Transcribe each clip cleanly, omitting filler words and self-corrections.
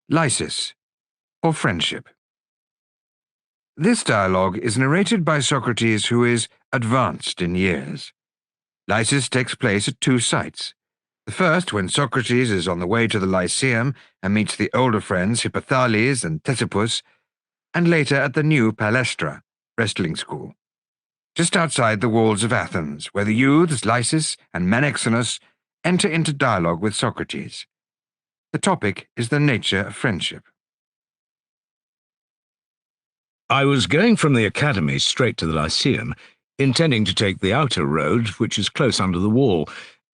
Lysis, or friendship. This dialogue is narrated by Socrates, who is advanced in years. Lysis takes place at two sites. The first, when Socrates is on the way to the Lyceum and meets the older friends Hippothales and Ctesippus, and later at the new Palestra, wrestling school, just outside the walls of Athens, where the youths Lysis and Menexenus enter into dialogue with Socrates. The topic is the nature of friendship. I was going from the academy straight to the Lyceum, intending to take the outer road, which is close under the wall.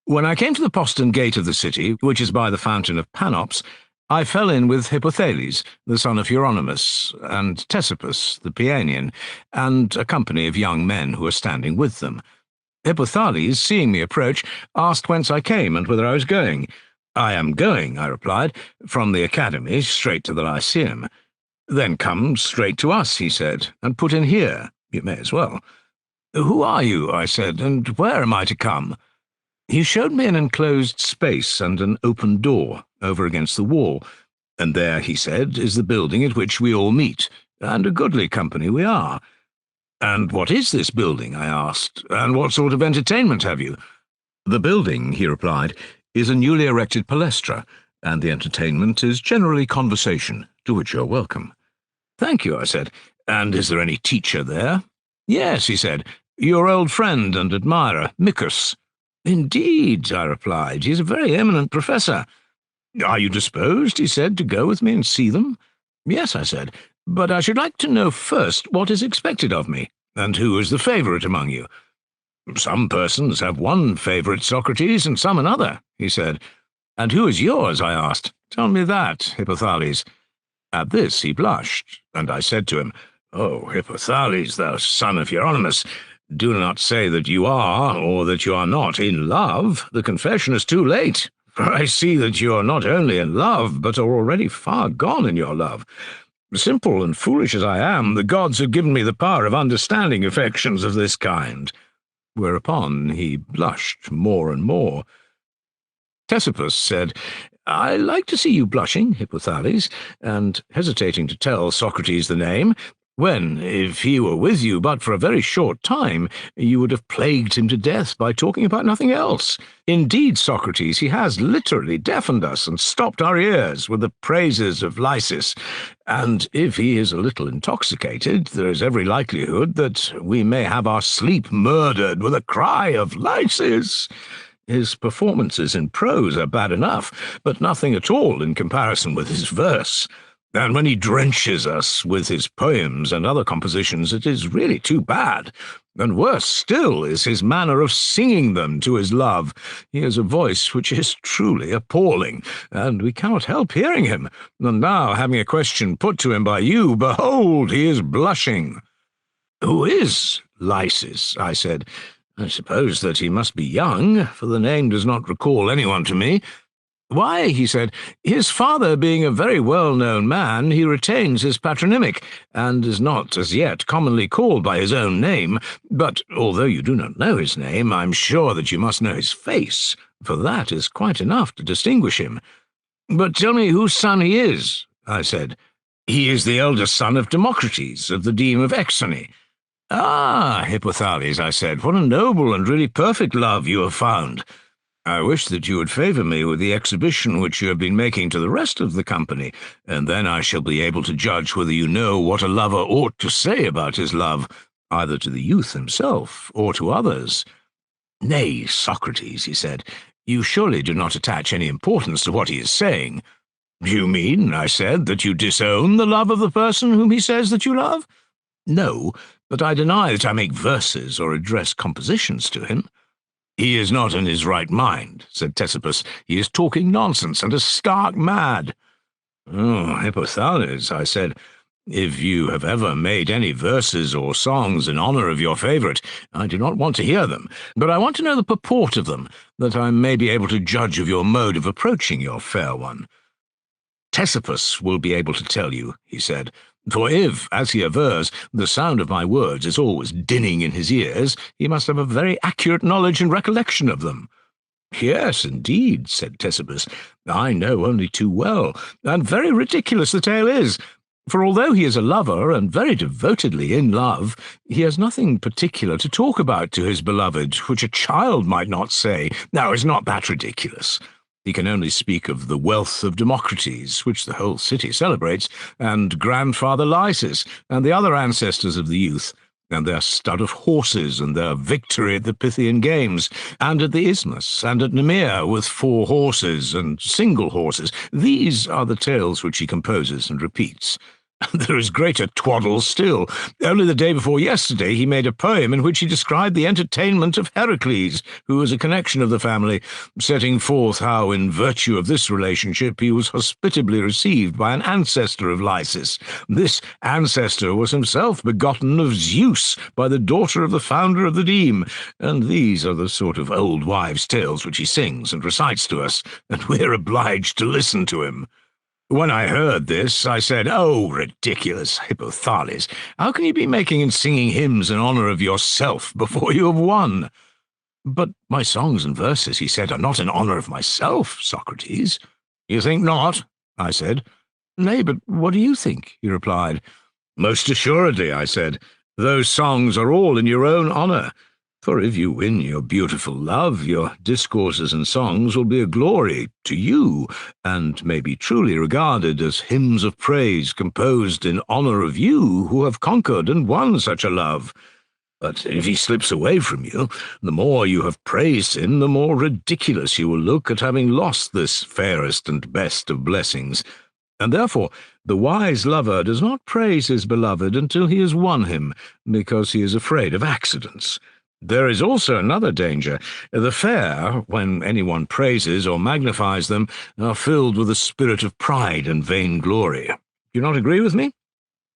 When I came to the postern gate of the city, which is by the fountain of Panops, I fell in with Hippothales, the son of Euronymous, and Ctesippus, the Paeanian, and a company of young men who were standing with them. Hippothales, seeing me approach, asked whence I came and whither I was going. "I am going," I replied, "from the academy straight to the Lyceum." "Then come straight to us," he said, "and put in here. You may as well." "Who are you?" I said, "and where am I to come?" He showed me an enclosed space and an open door over against the wall, and there, he said, is the building at which we all meet, and a goodly company we are. "And what is this building?" I asked, "and what sort of entertainment have you?" "The building," he replied, "is a newly erected palestra, and the entertainment is generally conversation, to which you're welcome." "Thank you," I said. "And is there any teacher there?" "Yes," he said, "your old friend and admirer, Miccus." "Indeed," I replied, "he is a very eminent professor." "Are you disposed," he said, "to go with me and see them?" "Yes," I said, "but I should like to know first what is expected of me, and who is the favourite among you." "Some persons have one favourite, Socrates, and some another," he said. "And who is yours?" I asked. "Tell me that, Hippothales." At this he blushed, and I said to him, "Oh, Hippothales, thou son of Euronymous, do not say that you are, or that you are not, in love. The confession is too late, for I see that you are not only in love, but are already far gone in your love. Simple and foolish as I am, the gods have given me the power of understanding affections of this kind." Whereupon he blushed more and more. Ctesippus said, "I like to see you blushing, Hippothales," and, hesitating to tell Socrates the name, "when, if he were with you but for a very short time, you would have plagued him to death by talking about nothing else. Indeed, Socrates, he has literally deafened us and stopped our ears with the praises of Lysis, and if he is a little intoxicated, there is every likelihood that we may have our sleep murdered with a cry of Lysis. His performances in prose are bad enough, but nothing at all in comparison with his verse. And when he drenches us with his poems and other compositions, it is really too bad. And worse still is his manner of singing them to his love. He has a voice which is truly appalling, and we cannot help hearing him. And now, having a question put to him by you, behold, he is blushing." "Who is Lysis?" I said. "I suppose that he must be young, for the name does not recall anyone to me." "Why," he said, "his father being a very well-known man, he retains his patronymic, and is not as yet commonly called by his own name. But although you do not know his name, I'm sure that you must know his face, for that is quite enough to distinguish him." "But tell me whose son he is," I said. "He is the eldest son of Democritus, of the deme of Exone." "Ah, Hippothales," I said, "what a noble and really perfect love you have found. I wish that you would favour me with the exhibition which you have been making to the rest of the company, and then I shall be able to judge whether you know what a lover ought to say about his love, either to the youth himself or to others." "Nay, Socrates," he said, "you surely do not attach any importance to what he is saying." "You mean," I said, "that you disown the love of the person whom he says that you love?" "No, but I deny that I make verses or address compositions to him." "He is not in his right mind," said Ctesippus. "He is talking nonsense and is stark mad." "Oh, Hippothales," I said, "if you have ever made any verses or songs in honour of your favourite, I do not want to hear them, but I want to know the purport of them, that I may be able to judge of your mode of approaching your fair one." "Ctesippus will be able to tell you," he said, "for if, as he avers, the sound of my words is always dinning in his ears, he must have a very accurate knowledge and recollection of them." Yes, indeed, said Ctesippus. I know only too well, and very ridiculous the tale is. For although he is a lover, and very devotedly in love, he has nothing particular to talk about to his beloved, which a child might not say. Now, is not that ridiculous? He can only speak of the wealth of Democrates, which the whole city celebrates, and grandfather Lysis, and the other ancestors of the youth, and their stud of horses, and their victory at the Pythian Games, and at the Isthmus, and at Nemea, with 4 horses and single horses. These are the tales which he composes and repeats. There is greater twaddle still. Only the day before yesterday he made a poem in which he described the entertainment of Heracles, who was a connection of the family, setting forth how, in virtue of this relationship, he was hospitably received by an ancestor of Lysis. This ancestor was himself begotten of Zeus by the daughter of the founder of the deme, and these are the sort of old wives' tales which he sings and recites to us, and we're obliged to listen to him. When I heard this, I said, "Oh, ridiculous Hippothales! How can you be making and singing hymns in honour of yourself before you have won?" "But my songs and verses," he said, "are not in honour of myself, Socrates." "You think not?" I said. "Nay, but what do you think?" he replied. "Most assuredly," I said, "those songs are all in your own honour. For if you win your beautiful love, your discourses and songs will be a glory to you, and may be truly regarded as hymns of praise composed in honour of you who have conquered and won such a love. But if he slips away from you, the more you have praised him, the more ridiculous you will look at having lost this fairest and best of blessings. And therefore the wise lover does not praise his beloved until he has won him, because he is afraid of accidents. There is also another danger. The fair, when anyone praises or magnifies them, are filled with a spirit of pride and vainglory. Do you not agree with me?"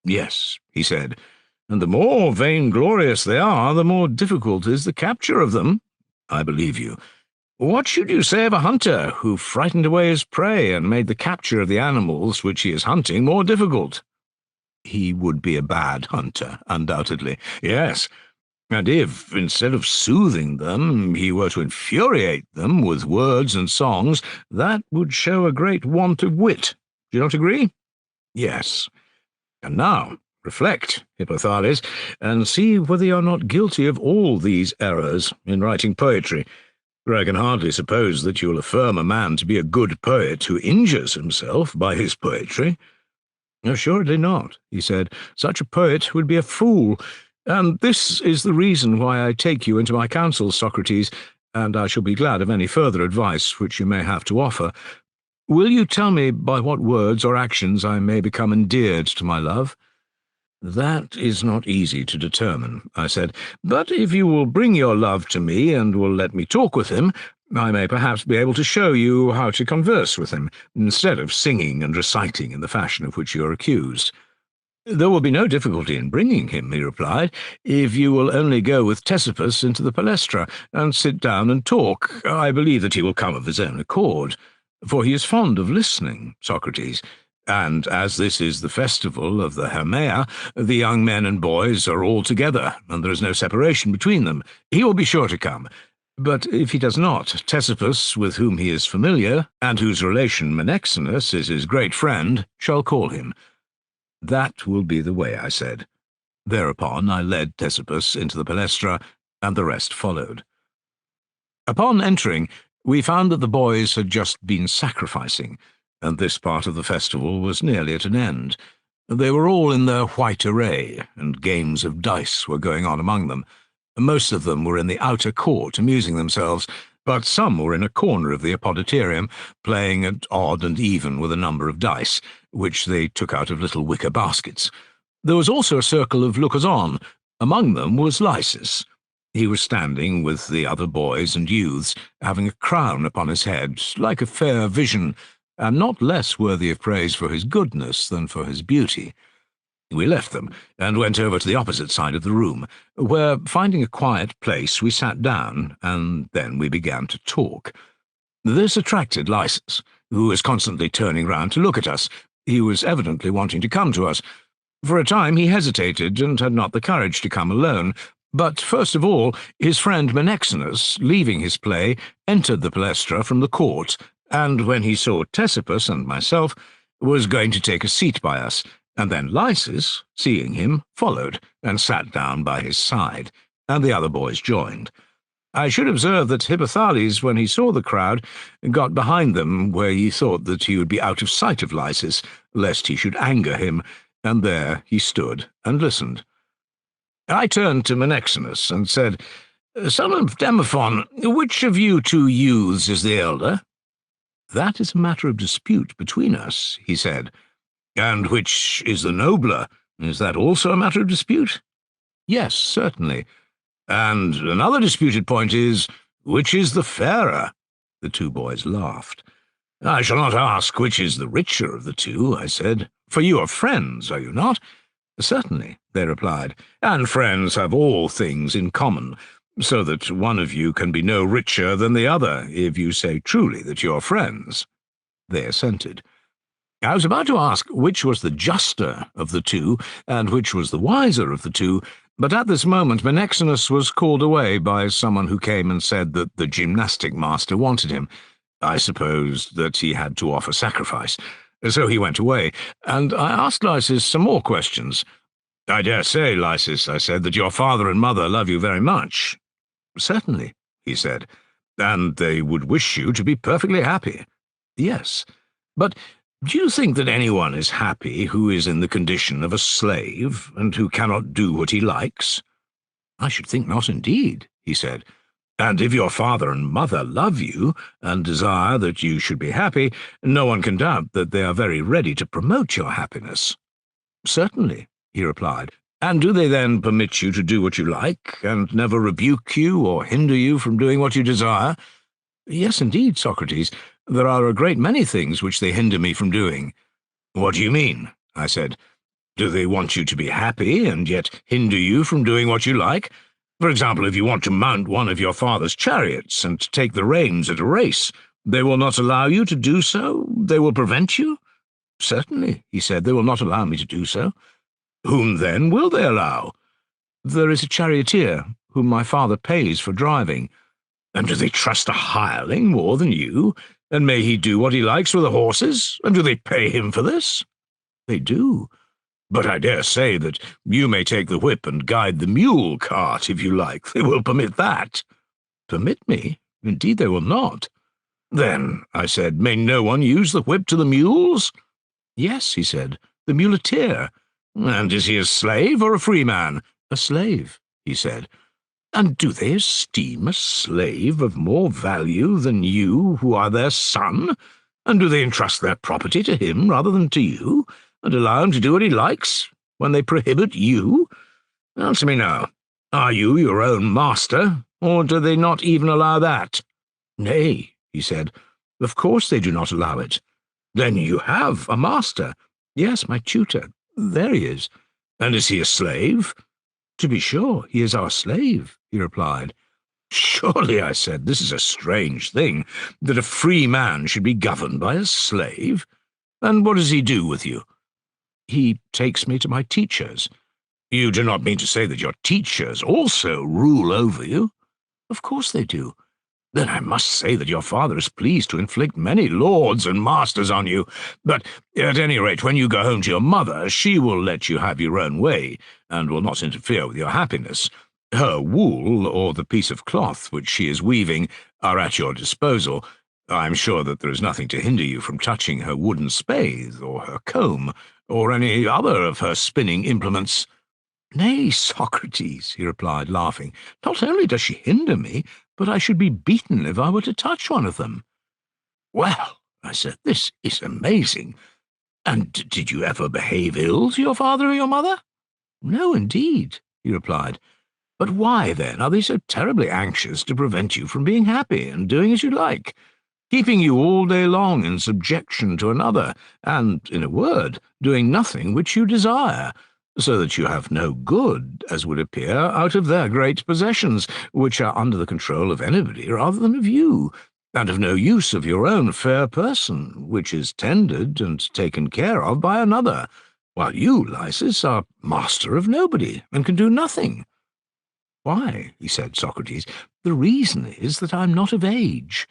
"Yes," he said, "and the more vainglorious they are, the more difficult is the capture of them." "I believe you. What should you say of a hunter who frightened away his prey and made the capture of the animals which he is hunting more difficult?" "He would be a bad hunter, undoubtedly." "Yes. And if, instead of soothing them, he were to infuriate them with words and songs, that would show a great want of wit. Do you not agree?" "Yes. And now, reflect, Hippothales, and see whether you are not guilty of all these errors in writing poetry. For I can hardly suppose that you will affirm a man to be a good poet who injures himself by his poetry." "Assuredly not," he said. "Such a poet would be a fool. And this is the reason why I take you into my counsels, Socrates, and I shall be glad of any further advice which you may have to offer. Will you tell me by what words or actions I may become endeared to my love?" "That is not easy to determine," I said, "but if you will bring your love to me and will let me talk with him, I may perhaps be able to show you how to converse with him, instead of singing and reciting in the fashion of which you are accused." "There will be no difficulty in bringing him," he replied, "if you will only go with Ctesippus into the palestra and sit down and talk. I believe that he will come of his own accord, for he is fond of listening, Socrates, and as this is the festival of the Hermea, the young men and boys are all together, and there is no separation between them. He will be sure to come. But if he does not, Ctesippus, with whom he is familiar, and whose relation Menexenus is his great friend, shall call him." "That will be the way," I said. Thereupon I led Ctesippus into the palestra, and the rest followed. Upon entering, we found that the boys had just been sacrificing, and this part of the festival was nearly at an end. They were all in their white array, and games of dice were going on among them. Most of them were in the outer court, amusing themselves, but some were in a corner of the apoditerium, playing at odd and even with a number of dice, which they took out of little wicker baskets. There was also a circle of lookers-on. Among them was Lysis. He was standing with the other boys and youths, having a crown upon his head, like a fair vision, and not less worthy of praise for his goodness than for his beauty. We left them, and went over to the opposite side of the room, where, finding a quiet place, we sat down, and then we began to talk. This attracted Lysis, who was constantly turning round to look at us. He was evidently wanting to come to us. For a time he hesitated, and had not the courage to come alone, But first of all, his friend Menexenus, leaving his play, entered the palestra from the court, and when he saw Ctesippus and myself, was going to take a seat by us, and then Lysis, seeing him, followed, and sat down by his side, and the other boys joined. I should observe that Hippothales, when he saw the crowd, got behind them where he thought that he would be out of sight of Lysis, lest he should anger him, and there he stood and listened. I turned to Menexenus and said, "Son of Demophon, which of you two youths is the elder?" "That is a matter of dispute between us," he said. "And which is the nobler? Is that also a matter of dispute?" "Yes, certainly." "And another disputed point is, which is the fairer?" The two boys laughed. "I shall not ask which is the richer of the two," I said, "for you are friends, are you not?" "Certainly," they replied, "and friends have all things in common, so that one of you can be no richer than the other, if you say truly that you are friends." They assented. I was about to ask which was the juster of the two, and which was the wiser of the two, but at this moment Menexenus was called away by someone who came and said that the gymnastic master wanted him. I supposed that he had to offer sacrifice. So he went away, and I asked Lysis some more questions. "I dare say, Lysis," I said, "that your father and mother love you very much." "Certainly," he said. "And they would wish you to be perfectly happy." "Yes. But do you think that anyone is happy who is in the condition of a slave, and who cannot do what he likes?" "I should think not indeed," he said. "And if your father and mother love you, and desire that you should be happy, no one can doubt that they are very ready to promote your happiness." "Certainly," he replied. "And do they then permit you to do what you like, and never rebuke you or hinder you from doing what you desire?" "Yes, indeed, Socrates. There are a great many things which they hinder me from doing." "What do you mean?" I said. "Do they want you to be happy, and yet hinder you from doing what you like? For example, if you want to mount one of your father's chariots and take the reins at a race, they will not allow you to do so? They will prevent you?" "Certainly," he said, "they will not allow me to do so." "Whom, then, will they allow?" "There is a charioteer, whom my father pays for driving." "And do they trust a hireling more than you? And may he do what he likes with the horses? And do they pay him for this?" "They do." "But I dare say that you may take the whip and guide the mule cart if you like. They will permit that." "Permit me? Indeed they will not." "Then," I said, "may no one use the whip to the mules?" "Yes," he said, "the muleteer." "And is he a slave or a free man?" "A slave," he said. "And do they esteem a slave of more value than you, who are their son? And do they entrust their property to him rather than to you, and allow him to do what he likes, when they prohibit you? Answer me now. Are you your own master, or do they not even allow that?" "Nay," he said, "of course they do not allow it." "Then you have a master?" "Yes, my tutor. There he is." "And is he a slave?" "To be sure, he is our slave," he replied. "Surely," I said, "this is a strange thing, that a free man should be governed by a slave. And what does he do with you?" "He takes me to my teachers." "You do not mean to say that your teachers also rule over you?" "Of course they do." "Then I must say that your father is pleased to inflict many lords and masters on you. But at any rate, when you go home to your mother, she will let you have your own way, and will not interfere with your happiness. Her wool, or the piece of cloth which she is weaving, are at your disposal. I am sure that there is nothing to hinder you from touching her wooden spathe, or her comb, or any other of her spinning implements." "Nay, Socrates," he replied, laughing, "not only does she hinder me, but I should be beaten if I were to touch one of them." "Well," I said, "this is amazing. And did you ever behave ill to your father or your mother?" "No, indeed," he replied. "But why, then, are they so terribly anxious to prevent you from being happy and doing as you like, keeping you all day long in subjection to another, and, in a word, doing nothing which you desire, so that you have no good, as would appear, out of their great possessions, which are under the control of anybody rather than of you, and of no use of your own fair person, which is tended and taken care of by another, while you, Lysis, are master of nobody, and can do nothing?" Why, he said, Socrates, the reason is that I'm not of age.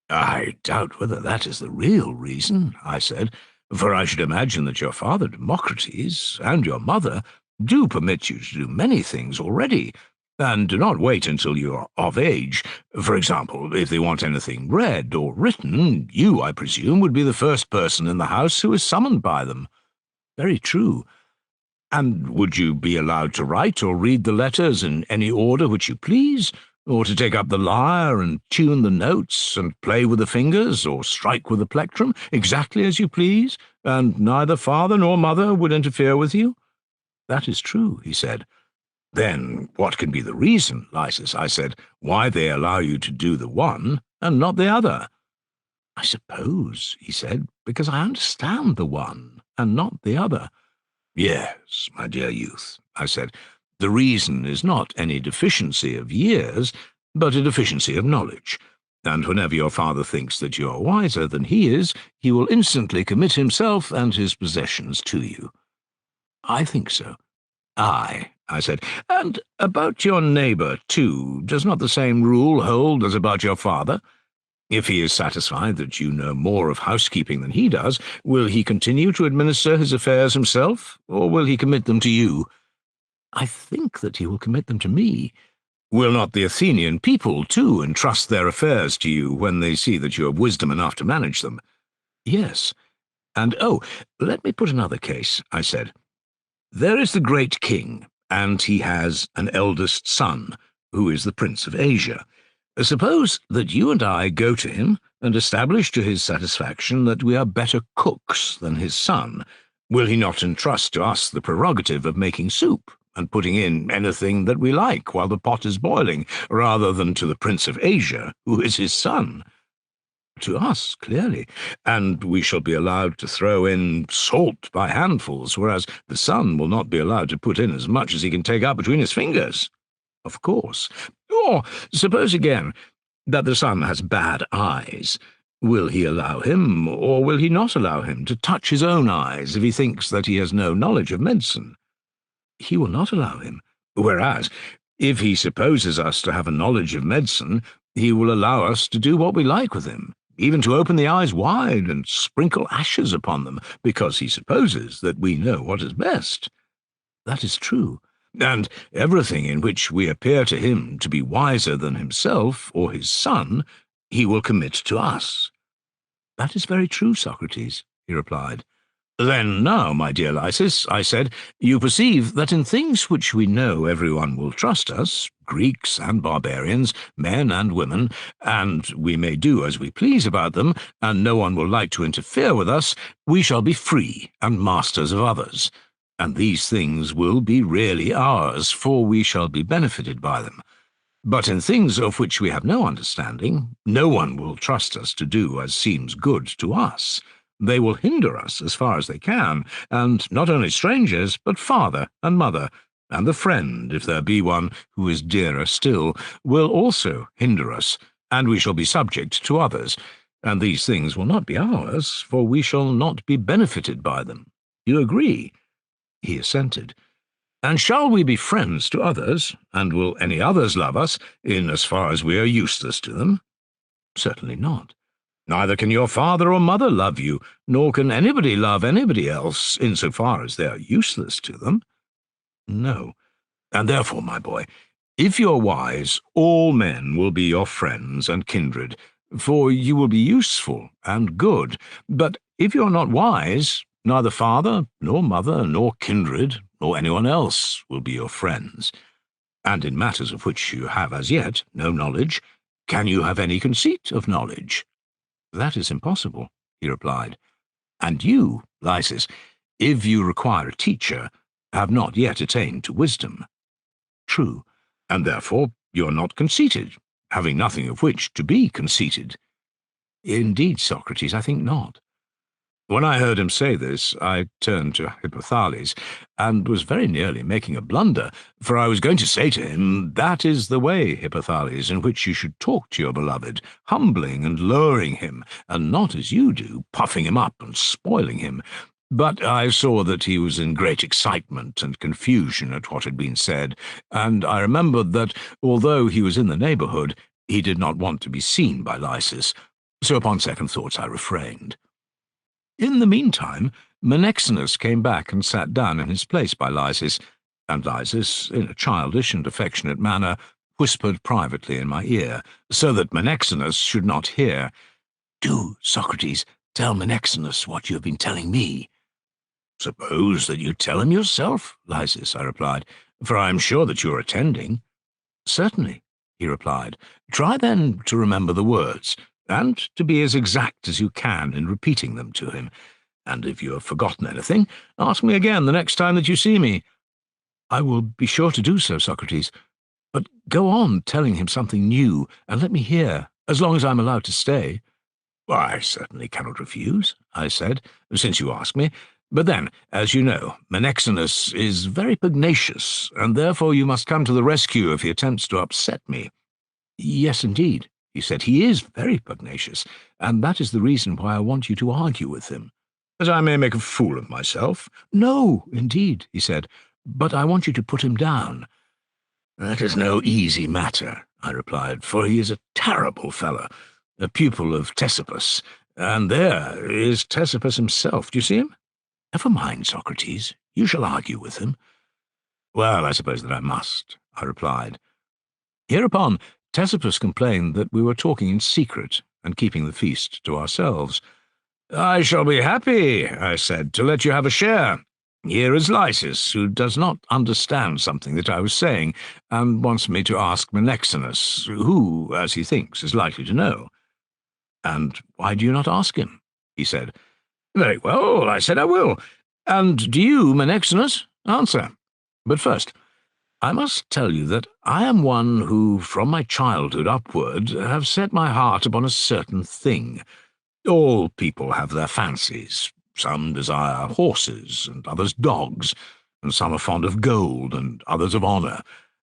I doubt whether that is the real reason, I said, for I should imagine that your father, Democrates, and your mother do permit you to do many things already, and do not wait until you are of age. For example, if they want anything read or written, you, I presume, would be the first person in the house who is summoned by them. Very true. And would you be allowed to write or read the letters in any order which you please, or to take up the lyre and tune the notes and play with the fingers or strike with the plectrum, exactly as you please, and neither father nor mother would interfere with you? That is true, he said. Then what can be the reason, Lysis, I said, why they allow you to do the one and not the other? I suppose, he said, because I understand the one and not the other. Yes, my dear youth, I said, the reason is not any deficiency of years, but a deficiency of knowledge. And whenever your father thinks that you are wiser than he is, he will instantly commit himself and his possessions to you. I think so. Aye, I said, and about your neighbour, too, does not the same rule hold as about your father? If he is satisfied that you know more of housekeeping than he does, will he continue to administer his affairs himself, or will he commit them to you? I think that he will commit them to me. Will not the Athenian people, too, entrust their affairs to you when they see that you have wisdom enough to manage them? Yes. And, let me put another case, I said. There is the great king, and he has an eldest son, who is the Prince of Asia. Suppose that you and I go to him and establish to his satisfaction that we are better cooks than his son. Will he not entrust to us the prerogative of making soup and putting in anything that we like while the pot is boiling, rather than to the Prince of Asia, who is his son? To us, clearly, and we shall be allowed to throw in salt by handfuls, whereas the son will not be allowed to put in as much as he can take out between his fingers. Of course. Or suppose again that the son has bad eyes. Will he allow him, or will he not allow him, to touch his own eyes if he thinks that he has no knowledge of medicine? He will not allow him, whereas, if he supposes us to have a knowledge of medicine, he will allow us to do what we like with him, even to open the eyes wide and sprinkle ashes upon them, because he supposes that we know what is best. That is true. And everything in which we appear to him to be wiser than himself or his son, he will commit to us. That is very true, Socrates, he replied. Then now, my dear Lysis, I said, you perceive that in things which we know everyone will trust us, Greeks and barbarians, men and women, and we may do as we please about them, and no one will like to interfere with us, we shall be free and masters of others. And these things will be really ours, for we shall be benefited by them. But in things of which we have no understanding, no one will trust us to do as seems good to us. They will hinder us as far as they can, and not only strangers, but father and mother, and the friend, if there be one who is dearer still, will also hinder us, and we shall be subject to others. And these things will not be ours, for we shall not be benefited by them. You agree? He assented. And shall we be friends to others, and will any others love us, in as far as we are useless to them? Certainly not. Neither can your father or mother love you, nor can anybody love anybody else, in so far as they are useless to them. No. And therefore, my boy, if you're wise, all men will be your friends and kindred, for you will be useful and good. But if you're not wise, neither father, nor mother, nor kindred, nor anyone else will be your friends. And in matters of which you have as yet no knowledge, can you have any conceit of knowledge? That is impossible, he replied. And you, Lysis, if you require a teacher, have not yet attained to wisdom. True, and therefore you are not conceited, having nothing of which to be conceited. Indeed, Socrates, I think not. When I heard him say this, I turned to Hippothales, and was very nearly making a blunder, for I was going to say to him, that is the way, Hippothales, in which you should talk to your beloved, humbling and lowering him, and not as you do, puffing him up and spoiling him. But I saw that he was in great excitement and confusion at what had been said, and I remembered that, although he was in the neighbourhood, he did not want to be seen by Lysis, so upon second thoughts I refrained. In the meantime, Menexenus came back and sat down in his place by Lysis, and Lysis, in a childish and affectionate manner, whispered privately in my ear, so that Menexenus should not hear. "Do, Socrates, tell Menexenus what you have been telling me." "Suppose that you tell him yourself, Lysis," I replied, "for I am sure that you are attending." "Certainly," he replied. "Try then to remember the words, and to be as exact as you can in repeating them to him. And if you have forgotten anything, ask me again the next time that you see me." "I will be sure to do so, Socrates. But go on telling him something new, and let me hear, as long as I am allowed to stay." "I certainly cannot refuse," I said, "since you ask me. But then, as you know, Menexenus is very pugnacious, and therefore you must come to the rescue if he attempts to upset me." "Yes, indeed," he said, "he is very pugnacious, and that is the reason why I want you to argue with him." "As I may make a fool of myself?" "No, indeed," he said, "but I want you to put him down." "That is no easy matter," I replied, "for he is a terrible fellow, a pupil of Ctesippus, and there is Ctesippus himself. Do you see him?" "Never mind, Socrates, you shall argue with him." "Well, I suppose that I must," I replied. Hereupon Ctesippus complained that we were talking in secret and keeping the feast to ourselves. "I shall be happy," I said, "to let you have a share. Here is Lysis, who does not understand something that I was saying, and wants me to ask Menexenus, who, as he thinks, is likely to know." "And why do you not ask him?" he said. "Very well," I said, "I will. And do you, Menexenus, answer. But first, I must tell you that I am one who, from my childhood upward, have set my heart upon a certain thing. All people have their fancies. Some desire horses, and others dogs, and some are fond of gold, and others of honour.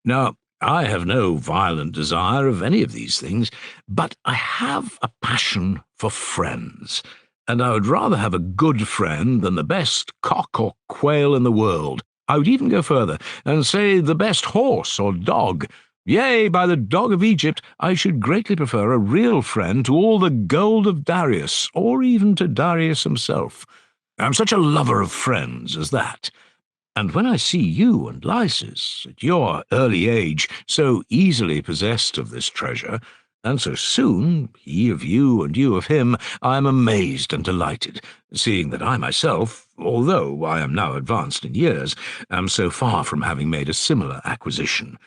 Now, I have no violent desire of any of these things, but I have a passion for friends, and I would rather have a good friend than the best cock or quail in the world. I would even go further, and say the best horse or dog. Yea, by the dog of Egypt, I should greatly prefer a real friend to all the gold of Darius, or even to Darius himself. I am such a lover of friends as that. And when I see you and Lysis, at your early age, so easily possessed of this treasure, and so soon, he of you and you of him, I am amazed and delighted, seeing that I myself, although I am now advanced in years, am so far from having made a similar acquisition,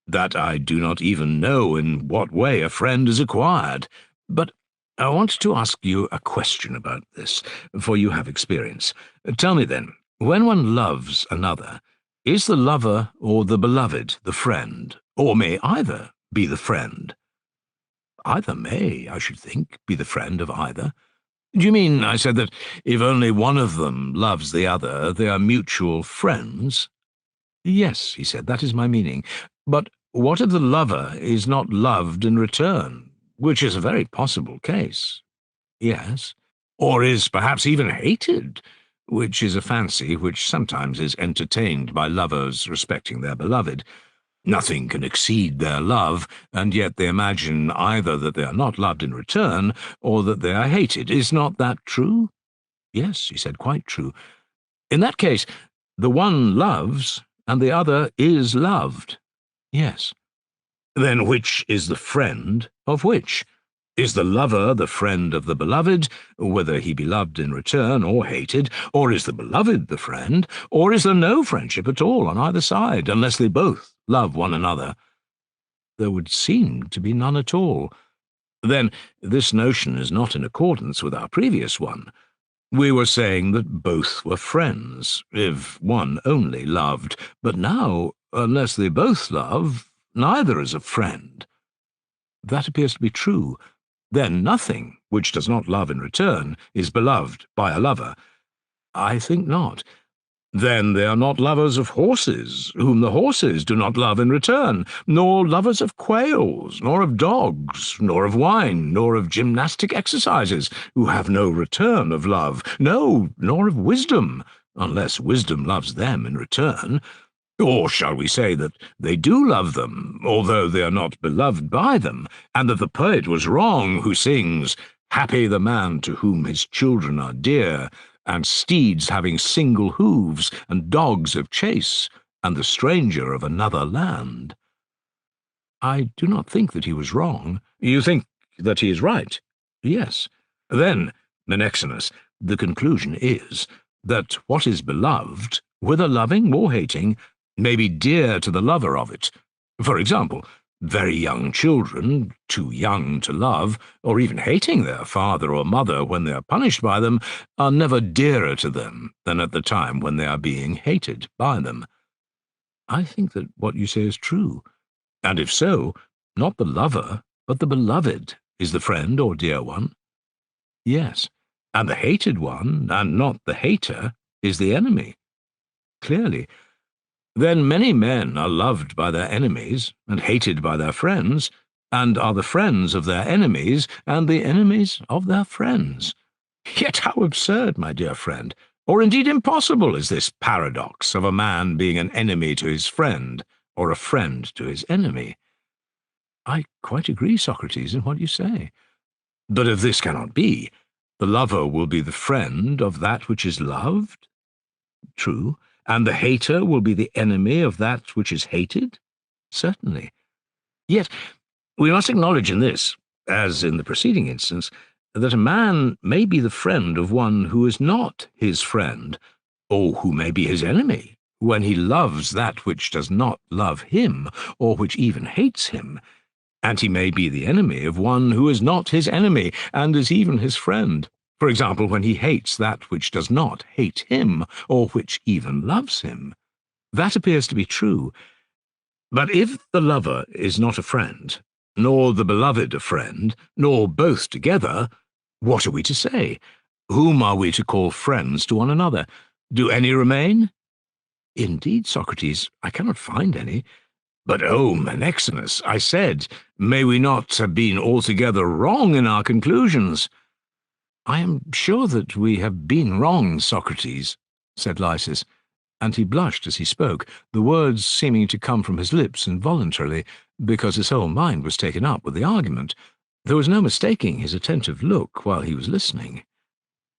that I do not even know in what way a friend is acquired. But I want to ask you a question about this, for you have experience. Tell me then, when one loves another, is the lover or the beloved the friend, or may either be the friend? Either may, I should think, be the friend of either. Do you mean, I said, that if only one of them loves the other, they are mutual friends? Yes, he said, that is my meaning. But what if the lover is not loved in return, which is a very possible case? Yes. Or is perhaps even hated, which is a fancy which sometimes is entertained by lovers respecting their beloved. Nothing can exceed their love, and yet they imagine either that they are not loved in return, or that they are hated. Is not that true? Yes, he said, quite true. In that case, the one loves, and the other is loved. Yes. Then which is the friend of which? Is the lover the friend of the beloved, whether he be loved in return or hated, or is the beloved the friend, or is there no friendship at all on either side, unless they both love one another? There would seem to be none at all. Then this notion is not in accordance with our previous one. We were saying that both were friends, if one only loved, but now, unless they both love, neither is a friend. That appears to be true. Then nothing, which does not love in return, is beloved by a lover. I think not. Then they are not lovers of horses, whom the horses do not love in return, nor lovers of quails, nor of dogs, nor of wine, nor of gymnastic exercises, who have no return of love, no, nor of wisdom, unless wisdom loves them in return. Or shall we say that they do love them, although they are not beloved by them, and that the poet was wrong who sings, "Happy the man to whom his children are dear, and steeds having single hooves, and dogs of chase, and the stranger of another land"? I do not think that he was wrong. You think that he is right? Yes. Then, Menexenus, the conclusion is that what is beloved, whether loving or hating, may be dear to the lover of it. For example, very young children, too young to love, or even hating their father or mother when they are punished by them, are never dearer to them than at the time when they are being hated by them. I think that what you say is true, and if so, not the lover, but the beloved is the friend or dear one. Yes, and the hated one, and not the hater, is the enemy. Clearly. Then many men are loved by their enemies, and hated by their friends, and are the friends of their enemies, and the enemies of their friends. Yet how absurd, my dear friend, or indeed impossible, is this paradox of a man being an enemy to his friend, or a friend to his enemy. I quite agree, Socrates, in what you say. But if this cannot be, the lover will be the friend of that which is loved? True. And the hater will be the enemy of that which is hated? Certainly. Yet we must acknowledge in this, as in the preceding instance, that a man may be the friend of one who is not his friend, or who may be his enemy, when he loves that which does not love him, or which even hates him, and he may be the enemy of one who is not his enemy, and is even his friend. For example, when he hates that which does not hate him, or which even loves him. That appears to be true. But if the lover is not a friend, nor the beloved a friend, nor both together, what are we to say? Whom are we to call friends to one another? Do any remain? Indeed, Socrates, I cannot find any. But, oh, Menexenus, I said, may we not have been altogether wrong in our conclusions? I am sure that we have been wrong, Socrates, said Lysis, and he blushed as he spoke, the words seeming to come from his lips involuntarily, because his whole mind was taken up with the argument. There was no mistaking his attentive look while he was listening.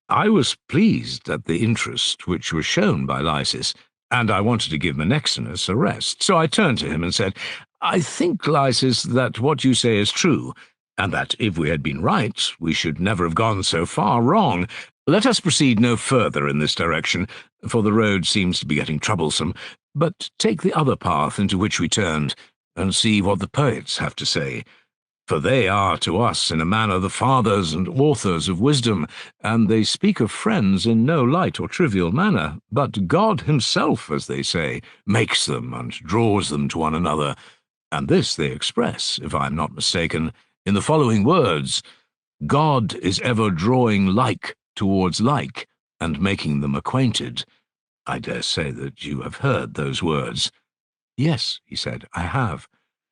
I was pleased at the interest which was shown by Lysis, and I wanted to give Menexenus a rest, so I turned to him and said, I think, Lysis, that what you say is true, and that if we had been right, we should never have gone so far wrong. Let us proceed no further in this direction, for the road seems to be getting troublesome, but take the other path into which we turned, and see what the poets have to say. For they are to us in a manner the fathers and authors of wisdom, and they speak of friends in no light or trivial manner, but God himself, as they say, makes them and draws them to one another, and this they express, if I am not mistaken, in the following words: God is ever drawing like towards like, and making them acquainted. I dare say that you have heard those words. Yes, he said, I have.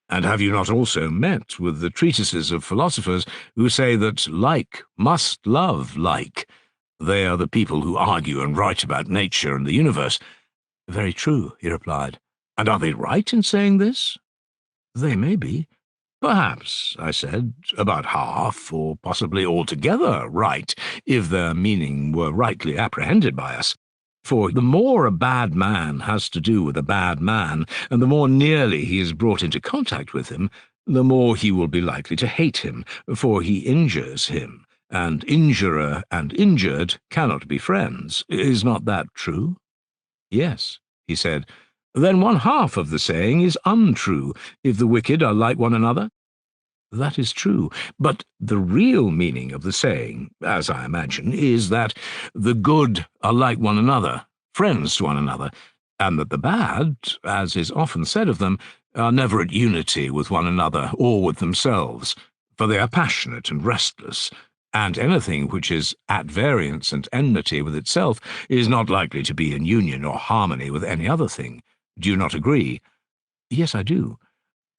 And have you not also met with the treatises of philosophers who say that like must love like? They are the people who argue and write about nature and the universe. Very true, he replied. And are they right in saying this? They may be. Perhaps, I said, about half, or possibly altogether right, if their meaning were rightly apprehended by us. For the more a bad man has to do with a bad man, and the more nearly he is brought into contact with him, the more he will be likely to hate him, for he injures him, and injurer and injured cannot be friends. Is not that true? Yes, he said. Then one half of the saying is untrue, if the wicked are like one another. That is true, but the real meaning of the saying, as I imagine, is that the good are like one another, friends to one another, and that the bad, as is often said of them, are never at unity with one another or with themselves, for they are passionate and restless, and anything which is at variance and enmity with itself is not likely to be in union or harmony with any other thing. Do you not agree? Yes, I do.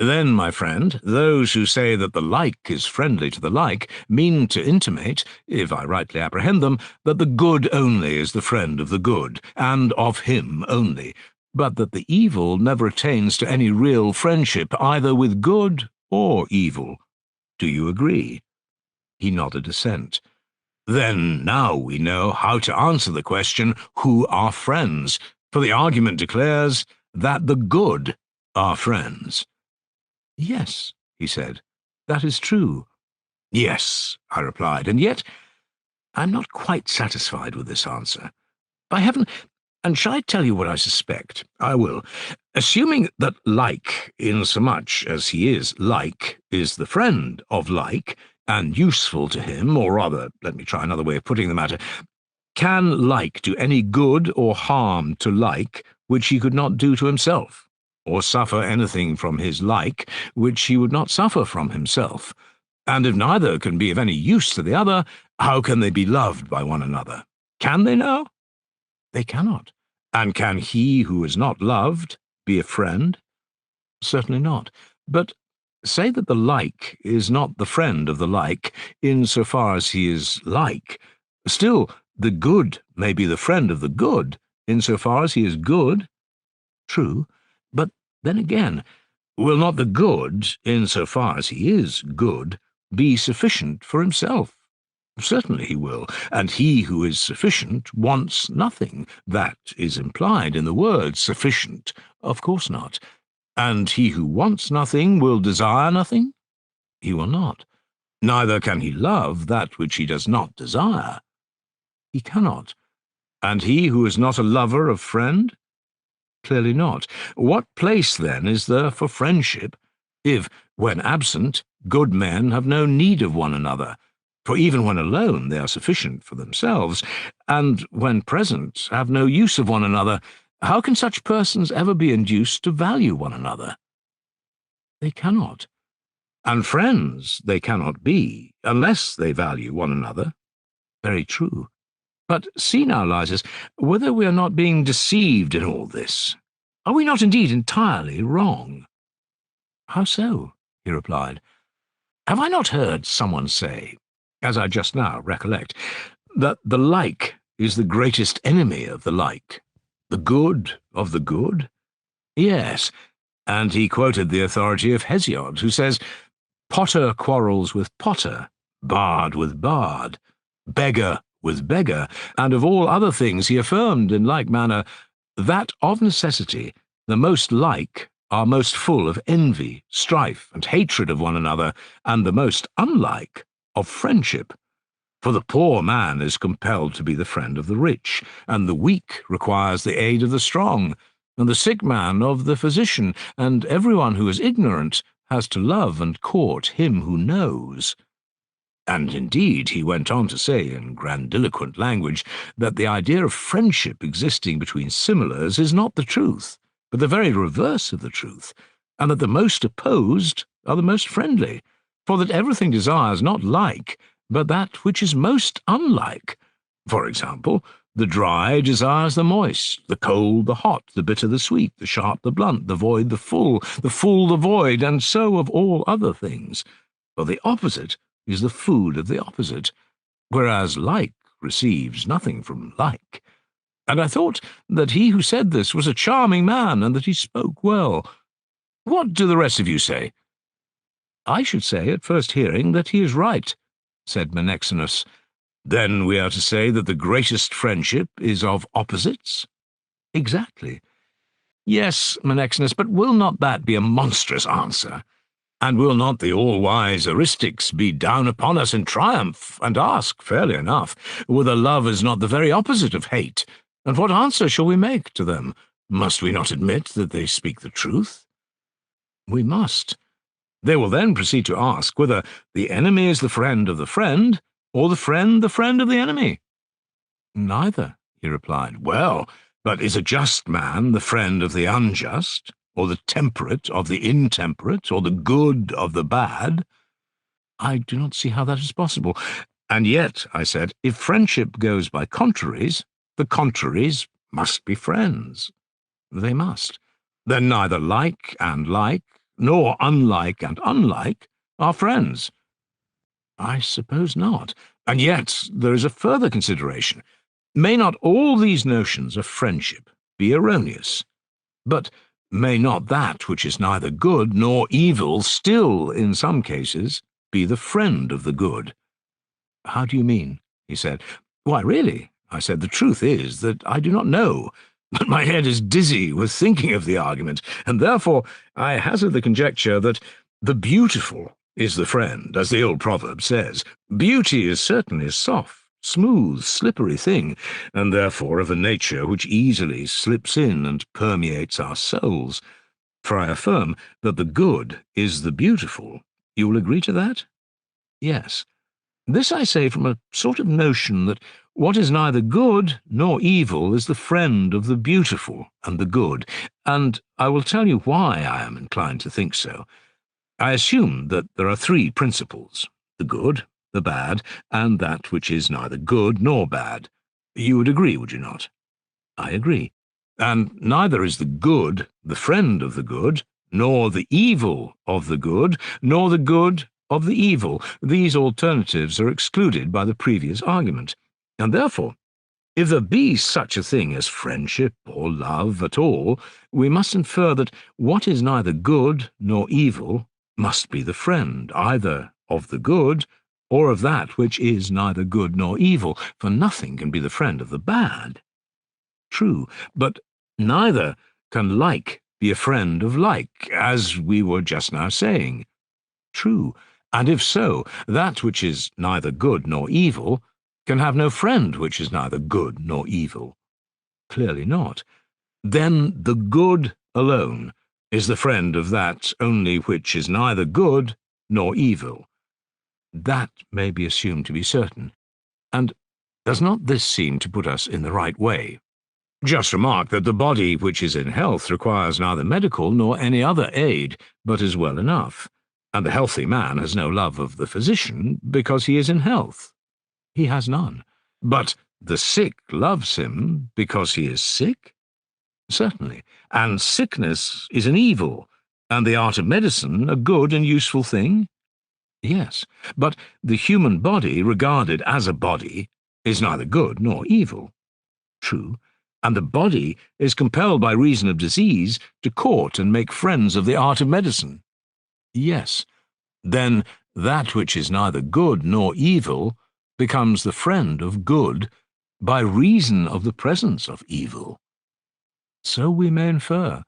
Then, my friend, those who say that the like is friendly to the like mean to intimate, if I rightly apprehend them, that the good only is the friend of the good, and of him only, but that the evil never attains to any real friendship, either with good or evil. Do you agree? He nodded assent. Then now we know how to answer the question, who are friends? For the argument declares that the good are friends. Yes, he said, that is true. Yes, I replied, and yet I'm not quite satisfied with this answer. By heaven, and shall I tell you what I suspect? I will. Assuming that like, insomuch as he is like, is the friend of like, and useful to him, or rather, let me try another way of putting the matter, can like do any good or harm to like which he could not do to himself, or suffer anything from his like which he would not suffer from himself? And if neither can be of any use to the other, how can they be loved by one another? Can they now? They cannot. And can he who is not loved be a friend? Certainly not. But say that the like is not the friend of the like, in so far as he is like. Still, the good may be the friend of the good, in so far as he is good. True, but then again, will not the good, in so far as he is good, be sufficient for himself? Certainly he will, and he who is sufficient wants nothing. That is implied in the word sufficient. Of course not. And he who wants nothing will desire nothing? He will not. Neither can he love that which he does not desire. He cannot. And he who is not a lover of friend? Clearly not. What place, then, is there for friendship, if, when absent, good men have no need of one another? For even when alone they are sufficient for themselves, and when present have no use of one another. How can such persons ever be induced to value one another? They cannot. And friends they cannot be, unless they value one another. Very true. But see now, Lysis, whether we are not being deceived in all this. Are we not indeed entirely wrong? How so? He replied. Have I not heard someone say, as I just now recollect, that the like is the greatest enemy of the like, the good of the good? Yes, and he quoted the authority of Hesiod, who says, Potter quarrels with potter, bard with bard, beggar with beggar, and of all other things he affirmed in like manner that of necessity the most like are most full of envy, strife, and hatred of one another, and the most unlike of friendship. For the poor man is compelled to be the friend of the rich, and the weak requires the aid of the strong, and the sick man of the physician, and everyone who is ignorant has to love and court him who knows. And indeed, he went on to say in grandiloquent language that the idea of friendship existing between similars is not the truth, but the very reverse of the truth, and that the most opposed are the most friendly, for that everything desires not like, but that which is most unlike. For example, the dry desires the moist, the cold the hot, the bitter the sweet, the sharp the blunt, the void the full the void, and so of all other things. For the opposite is the food of the opposite, whereas like receives nothing from like. And I thought that he who said this was a charming man, and that he spoke well. What do the rest of you say? I should say, at first hearing, that he is right, said Menexenus. Then we are to say that the greatest friendship is of opposites? Exactly. Yes, Menexenus, but will not that be a monstrous answer? And will not the all-wise Aristics be down upon us in triumph, and ask, fairly enough, whether love is not the very opposite of hate? And what answer shall we make to them? Must we not admit that they speak the truth? We must. They will then proceed to ask whether the enemy is the friend of the friend, or the friend of the enemy. Neither, he replied. Well, but is a just man the friend of the unjust, or the temperate of the intemperate, or the good of the bad? I do not see how that is possible. And yet, I said, if friendship goes by contraries, the contraries must be friends. They must. Then neither like and like, nor unlike and unlike are friends. I suppose not. And yet there is a further consideration. May not all these notions of friendship be erroneous? But may not that which is neither good nor evil still, in some cases, be the friend of the good? How do you mean? He said. Why, really, I said, the truth is that I do not know, but my head is dizzy with thinking of the argument, and therefore I hazard the conjecture that the beautiful is the friend, as the old proverb says. Beauty is certainly a soft, smooth, slippery thing, and therefore of a nature which easily slips in and permeates our souls. For I affirm that the good is the beautiful. You will agree to that? Yes. This I say from a sort of notion that what is neither good nor evil is the friend of the beautiful and the good, and I will tell you why I am inclined to think so. I assume that there are three principles: the good, the bad, and that which is neither good nor bad. You would agree, would you not? I agree. And neither is the good the friend of the good, nor the evil of the good, nor the good of the evil. These alternatives are excluded by the previous argument, and therefore, if there be such a thing as friendship or love at all, we must infer that what is neither good nor evil must be the friend either of the good or of that which is neither good nor evil, for nothing can be the friend of the bad. True, but neither can like be a friend of like, as we were just now saying. True, and if so, that which is neither good nor evil can have no friend which is neither good nor evil. Clearly not. Then the good alone is the friend of that only which is neither good nor evil. That may be assumed to be certain. And does not this seem to put us in the right way? Just remark that the body which is in health requires neither medical nor any other aid, but is well enough, and the healthy man has no love of the physician because he is in health. He has none. But the sick loves him because he is sick? Certainly. And sickness is an evil, and the art of medicine a good and useful thing? Yes. But the human body, regarded as a body, is neither good nor evil. True. And the body is compelled by reason of disease to court and make friends of the art of medicine. Yes. Then that which is neither good nor evil becomes the friend of good by reason of the presence of evil. So we may infer.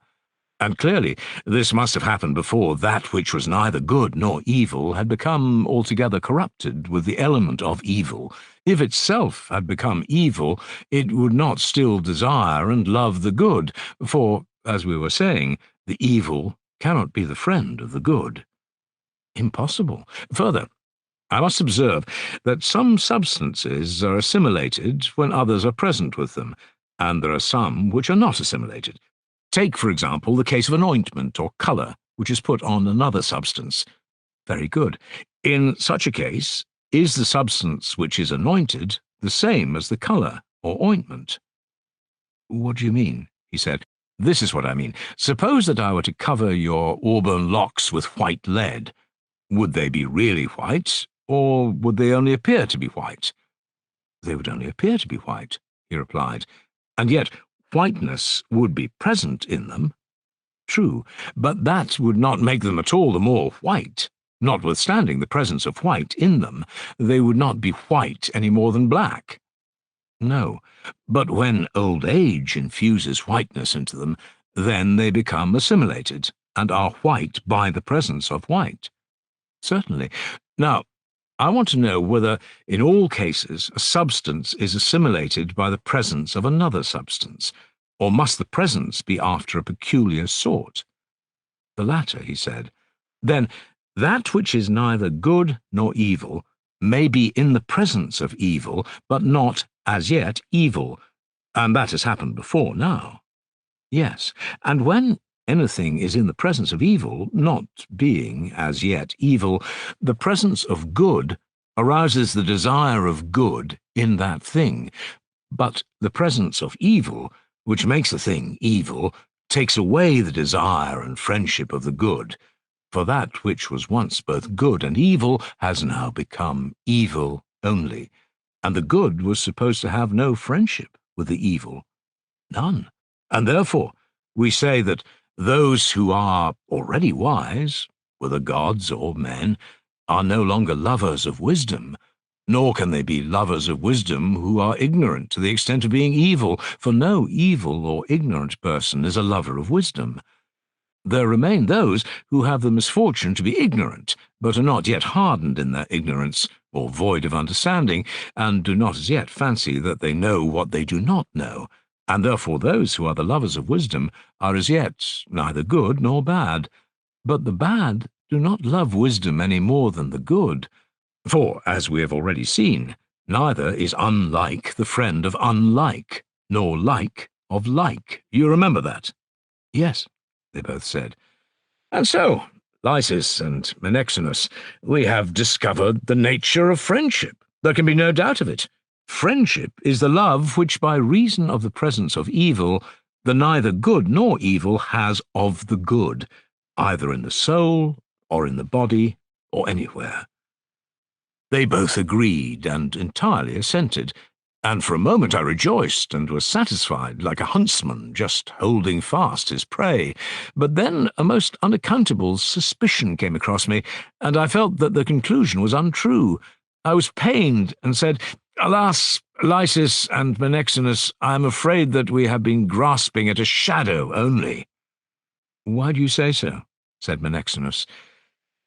And clearly this must have happened before that which was neither good nor evil had become altogether corrupted with the element of evil. If itself had become evil, it would not still desire and love the good, for, as we were saying, the evil cannot be the friend of the good. Impossible. Further, I must observe that some substances are assimilated when others are present with them, and there are some which are not assimilated. Take, for example, the case of an ointment or colour, which is put on another substance. Very good. In such a case, is the substance which is anointed the same as the colour or ointment? What do you mean? He said. This is what I mean. Suppose that I were to cover your auburn locks with white lead. Would they be really white, or would they only appear to be white? They would only appear to be white, he replied, and yet whiteness would be present in them. True, but that would not make them at all the more white. Notwithstanding the presence of white in them, they would not be white any more than black. No, but when old age infuses whiteness into them, then they become assimilated, and are white by the presence of white. Certainly. Now, I want to know whether, in all cases, a substance is assimilated by the presence of another substance, or must the presence be after a peculiar sort? The latter, he said. Then, that which is neither good nor evil may be in the presence of evil, but not, as yet, evil, and that has happened before now. Yes, and when anything is in the presence of evil, not being, as yet, evil, the presence of good arouses the desire of good in that thing, but the presence of evil, which makes the thing evil, takes away the desire and friendship of the good, for that which was once both good and evil has now become evil only, and the good was supposed to have no friendship with the evil. None. And therefore we say that those who are already wise, whether gods or men, are no longer lovers of wisdom, nor can they be lovers of wisdom who are ignorant to the extent of being evil, for no evil or ignorant person is a lover of wisdom. There remain those who have the misfortune to be ignorant, but are not yet hardened in their ignorance, or void of understanding, and do not as yet fancy that they know what they do not know, and therefore those who are the lovers of wisdom are as yet neither good nor bad. But the bad do not love wisdom any more than the good, for, as we have already seen, neither is unlike the friend of unlike, nor like of like. You remember that? Yes, they both said. And so, Lysis and Menexenus, we have discovered the nature of friendship. There can be no doubt of it. Friendship is the love which, by reason of the presence of evil, the neither good nor evil has of the good, either in the soul, or in the body, or anywhere. They both agreed and entirely assented, and for a moment I rejoiced and was satisfied, like a huntsman just holding fast his prey. But then a most unaccountable suspicion came across me, and I felt that the conclusion was untrue. I was pained and said, "Alas, Lysis and Menexenus, I am afraid that we have been grasping at a shadow only." "Why do you say so?" said Menexenus.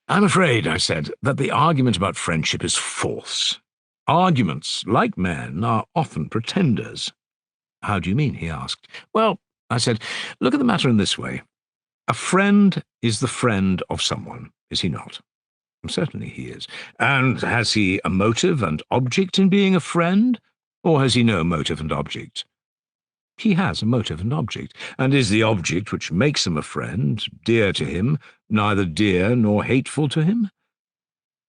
"I'm afraid," I said, "that the argument about friendship is false. Arguments, like men, are often pretenders." "How do you mean?" he asked. "Well," I said, "look at the matter in this way. A friend is the friend of someone, is he not?" "Certainly he is." "And has he a motive and object in being a friend, or has he no motive and object?" "He has a motive and object. And is the object which makes him a friend dear to him, neither dear nor hateful to him?"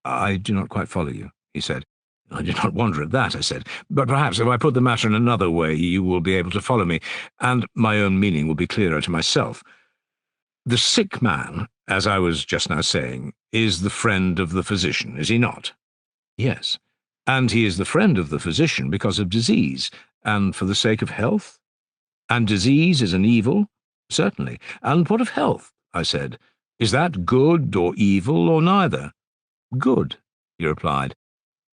"I do not quite follow you," he said. "I do not wonder at that," I said, "but perhaps if I put the matter in another way you will be able to follow me, and my own meaning will be clearer to myself. The sick man, as I was just now saying, is the friend of the physician, is he not?" "Yes." "And he is the friend of the physician because of disease, and for the sake of health? And disease is an evil?" "Certainly. And what of health?" I said. "Is that good or evil, or neither?" "Good," he replied.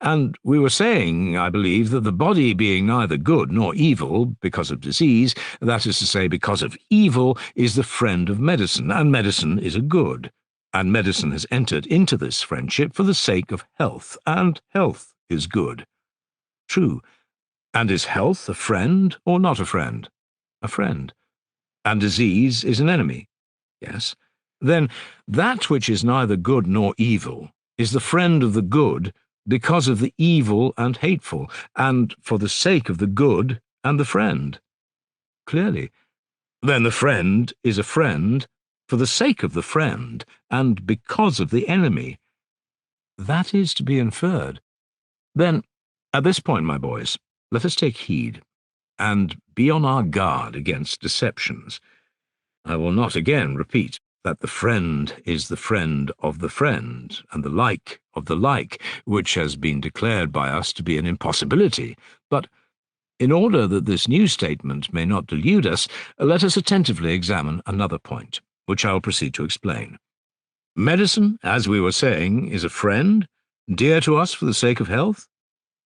"And we were saying, I believe, that the body being neither good nor evil, because of disease, that is to say, because of evil, is the friend of medicine, and medicine is a good, and medicine has entered into this friendship for the sake of health, and health is good." "True. And is health a friend or not a friend?" "A friend." "And disease is an enemy?" "Yes." "Then that which is neither good nor evil is the friend of the good because of the evil and hateful, and for the sake of the good and the friend." "Clearly." "Then the friend is a friend for the sake of the friend and because of the enemy." "That is to be inferred." "Then, at this point, my boys, let us take heed, and be on our guard against deceptions. I will not again repeat that the friend is the friend of the friend, and the like of the like, which has been declared by us to be an impossibility. But, in order that this new statement may not delude us, let us attentively examine another point, which I will proceed to explain. Medicine, as we were saying, is a friend, dear to us for the sake of health?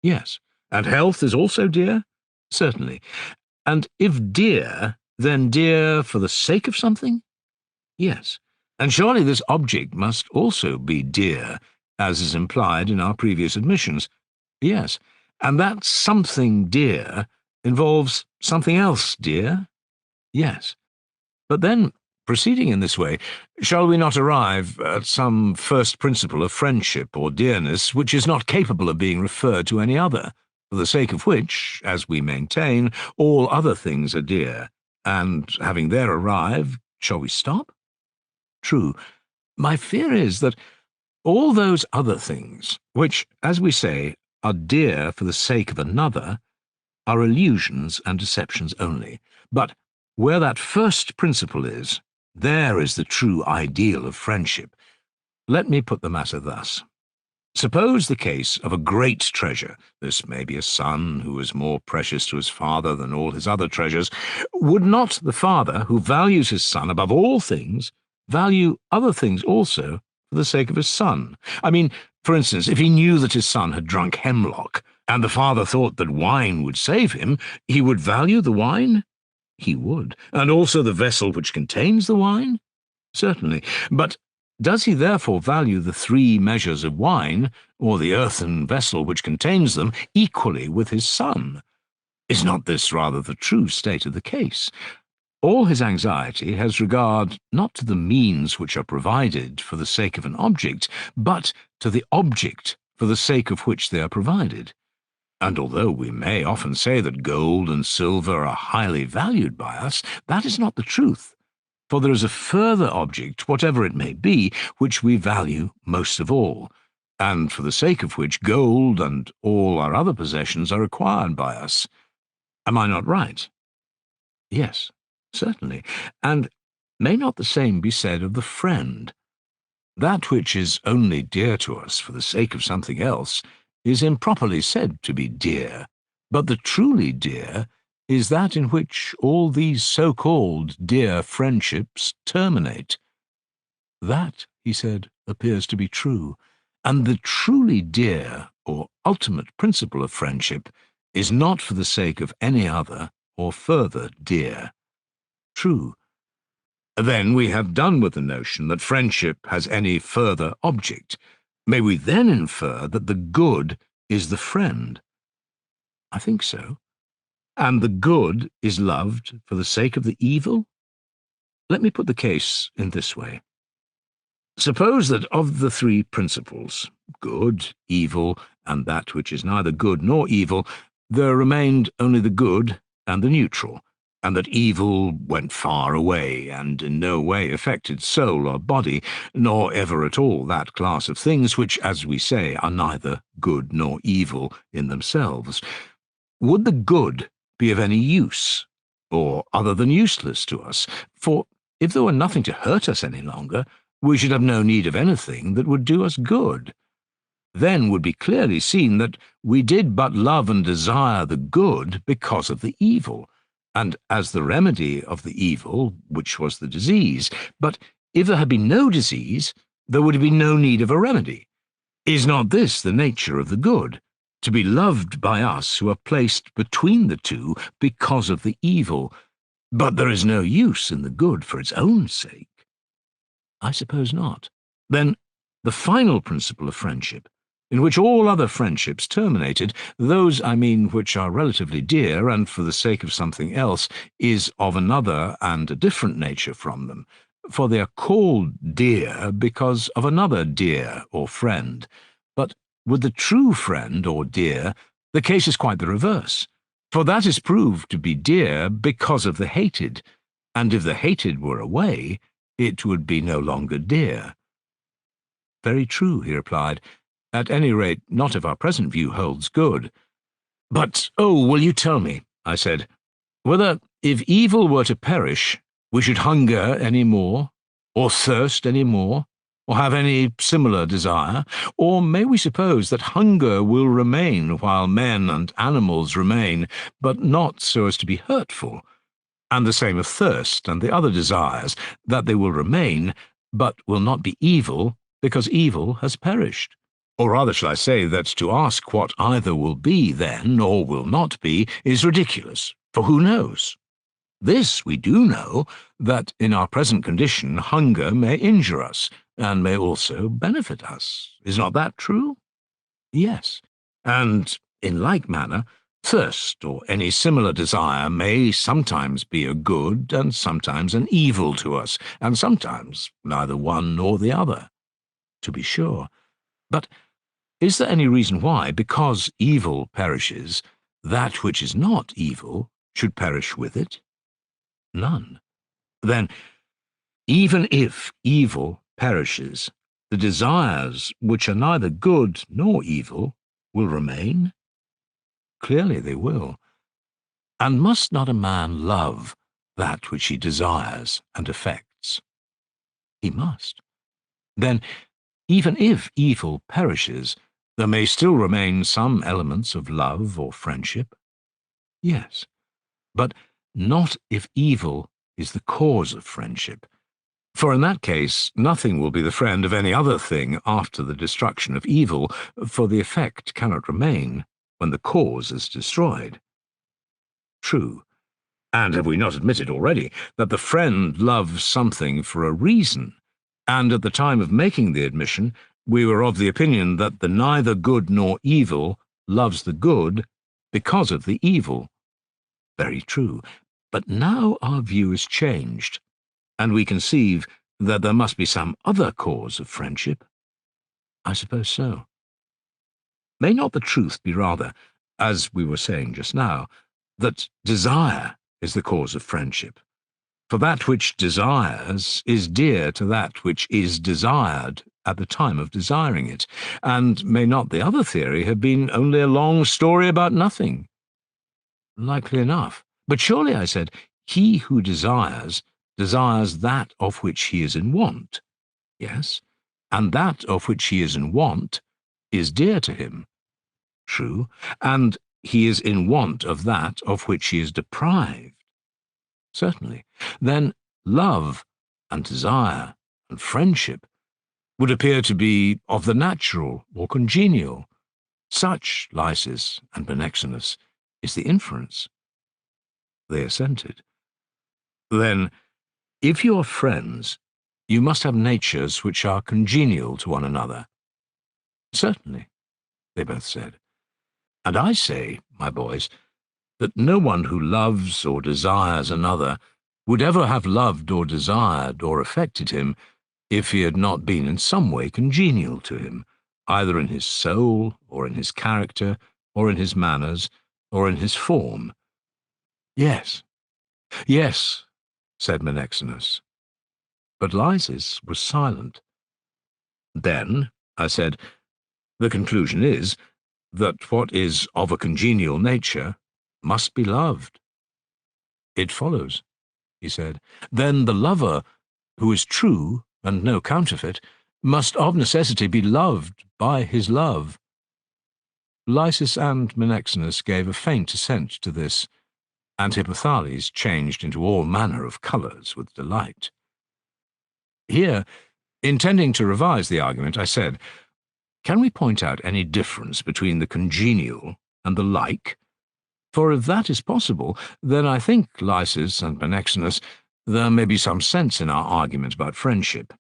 Yes. And health is also dear? Certainly. And if dear, then dear for the sake of something? Yes. And surely this object must also be dear, as is implied in our previous admissions. Yes. And that something dear involves something else dear? Yes. But then, proceeding in this way, shall we not arrive at some first principle of friendship or dearness which is not capable of being referred to any other, for the sake of which, as we maintain, all other things are dear, and, having there arrived, shall we stop? True. My fear is that All those other things, which, as we say, are dear for the sake of another, are illusions and deceptions only. But where that first principle is, there is the true ideal of friendship. Let me put the matter thus. Suppose the case of a great treasure. This may be a son who is more precious to his father than all his other treasures. Would not the father, who values his son above all things, value other things also for the sake of his son? I mean, for instance, if he knew that his son had drunk hemlock, and the father thought that wine would save him, he would value the wine? He would. And also the vessel which contains the wine? Certainly. But does he therefore value the 3 measures of wine, or the earthen vessel which contains them, equally with his son? Is not this rather the true state of the case? All his anxiety has regard not to the means which are provided for the sake of an object, but to the object for the sake of which they are provided. And although we may often say that gold and silver are highly valued by us, that is not the truth. For there is a further object, whatever it may be, which we value most of all, and for the sake of which gold and all our other possessions are required by us. Am I not right? Yes, certainly. And may not the same be said of the friend? That which is only dear to us for the sake of something else is improperly said to be dear, but the truly dear is that in which all these so-called dear friendships terminate. That, he said, appears to be true, and the truly dear or ultimate principle of friendship is not for the sake of any other or further dear. True. Then we have done with the notion that friendship has any further object. May we then infer that the good is the friend? I think so. And the good is loved for the sake of the evil? Let me put the case in this way. Suppose that of the 3 principles, good, evil, and that which is neither good nor evil, there remained only the good and the neutral, and that evil went far away and in no way affected soul or body, nor ever at all that class of things which, as we say, are neither good nor evil in themselves. Would the good be of any use, or other than useless to us? For if there were nothing to hurt us any longer, we should have no need of anything that would do us good. Then would be clearly seen that we did but love and desire the good because of the evil, and as the remedy of the evil, which was the disease. But if there had been no disease, there would have been no need of a remedy. Is not this the nature of the good? To be loved by us who are placed between the two because of the evil, but there is no use in the good for its own sake? I suppose not. Then the final principle of friendship, in which all other friendships terminated, those, I mean, which are relatively dear and for the sake of something else, is of another and a different nature from them, for they are called dear because of another dear or friend. But with the true friend or dear, the case is quite the reverse, for that is proved to be dear because of the hated, and if the hated were away, it would be no longer dear. Very true, he replied. At any rate, not if our present view holds good. But, oh, will you tell me, I said, whether, if evil were to perish, we should hunger any more, or thirst any more, or have any similar desire? Or may we suppose that hunger will remain while men and animals remain, but not so as to be hurtful, and the same of thirst and the other desires, that they will remain, but will not be evil, because evil has perished? Or rather shall I say that to ask what either will be then or will not be is ridiculous, for who knows? This we do know, that in our present condition hunger may injure us, and may also benefit us. Is not that true? Yes. And in like manner, thirst or any similar desire may sometimes be a good and sometimes an evil to us, and sometimes neither one nor the other. To be sure. But is there any reason why, because evil perishes, that which is not evil should perish with it? None. Then, even if evil perishes, the desires which are neither good nor evil will remain? Clearly they will. And must not a man love that which he desires and affects? He must. Then, even if evil perishes, there may still remain some elements of love or friendship? Yes, but not if evil is the cause of friendship. For in that case, nothing will be the friend of any other thing after the destruction of evil, for the effect cannot remain when the cause is destroyed. True. And have we not admitted already that the friend loves something for a reason? And at the time of making the admission, we were of the opinion that the neither good nor evil loves the good because of the evil. Very true. But now our view is changed, and we conceive that there must be some other cause of friendship. I suppose so. May not the truth be rather, as we were saying just now, that desire is the cause of friendship? For that which desires is dear to that which is desired at the time of desiring it. And may not the other theory have been only a long story about nothing? Likely enough. But surely, I said, he who desires that of which he is in want. Yes, and that of which he is in want is dear to him. True, and he is in want of that of which he is deprived. Certainly. Then love and desire and friendship would appear to be of the natural or congenial. Such, Lysis and Menexenus, is the inference. They assented. Then, if you are friends, you must have natures which are congenial to one another. Certainly, they both said. And I say, my boys, that no one who loves or desires another would ever have loved or desired or affected him if he had not been in some way congenial to him, either in his soul, or in his character, or in his manners, or in his form. Yes, yes, said Menexenus. But Lysis was silent. Then, I said, the conclusion is that what is of a congenial nature must be loved. It follows, he said. Then the lover, who is true and no counterfeit, must of necessity be loved by his love. Lysis and Menexenus gave a faint assent to this, and Hippothales changed into all manner of colours with delight. Here, intending to revise the argument, I said, can we point out any difference between the congenial and the like? For if that is possible, then I think, Lysis and Menexenus, there may be some sense in our argument about friendship.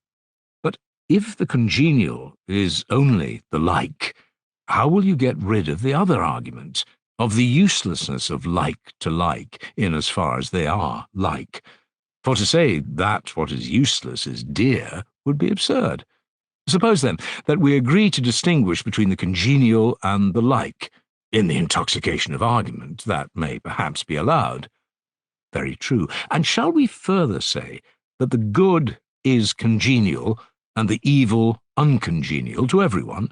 But if the congenial is only the like, how will you get rid of the other argument, of the uselessness of like to like, in as far as they are like? For to say that what is useless is dear would be absurd. Suppose, then, that we agree to distinguish between the congenial and the like. In the intoxication of argument, that may perhaps be allowed. Very true. And shall we further say that the good is congenial and the evil uncongenial to everyone?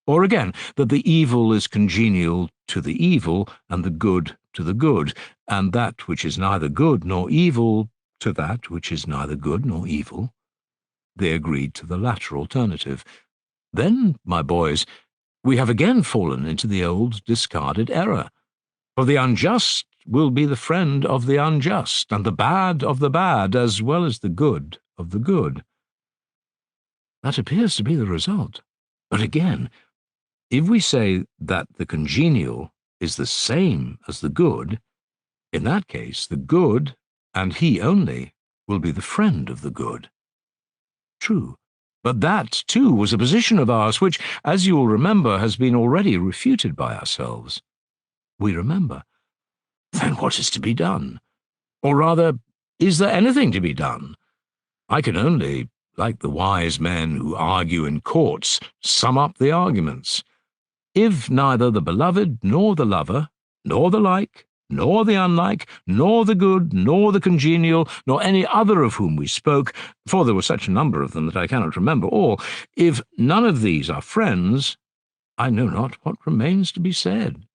Or again, that the evil is congenial to the evil and the good to the good, and that which is neither good nor evil to that which is neither good nor evil? They agreed to the latter alternative. Then, my boys, we have again fallen into the old discarded error. For the unjust will be the friend of the unjust, and the bad of the bad, as well as the good of the good. That appears to be the result. But again, if we say that the congenial is the same as the good, in that case the good, and he only, will be the friend of the good. True. But that, too, was a position of ours which, as you will remember, has been already refuted by ourselves. We remember. Then what is to be done? Or rather, is there anything to be done? I can only, like the wise men who argue in courts, sum up the arguments. If neither the beloved nor the lover, nor the like, nor the unlike, nor the good, nor the congenial, nor any other of whom we spoke, for there were such a number of them that I cannot remember all. If none of these are friends, I know not what remains to be said.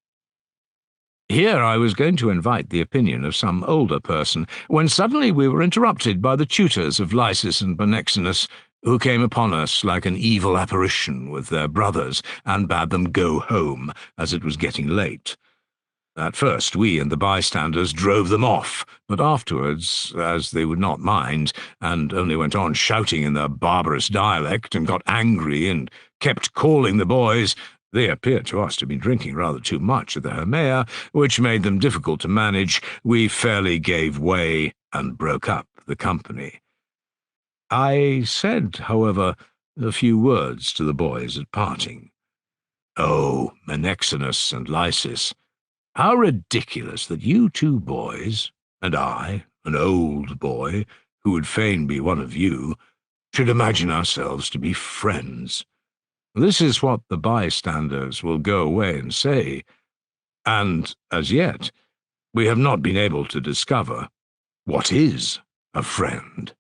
Here I was going to invite the opinion of some older person, when suddenly we were interrupted by the tutors of Lysis and Menexenus, who came upon us like an evil apparition with their brothers, and bade them go home, as it was getting late. At first we and the bystanders drove them off, but afterwards, as they would not mind, and only went on shouting in their barbarous dialect, and got angry, and kept calling the boys, they appeared to us to be drinking rather too much of the Hermea, which made them difficult to manage. We fairly gave way, and broke up the company. I said, however, a few words to the boys at parting. "Oh, Menexenus and Lysis, how ridiculous that you two boys, and I, an old boy, who would fain be one of you, should imagine ourselves to be friends. This is what the bystanders will go away and say, and, as yet, we have not been able to discover what is a friend."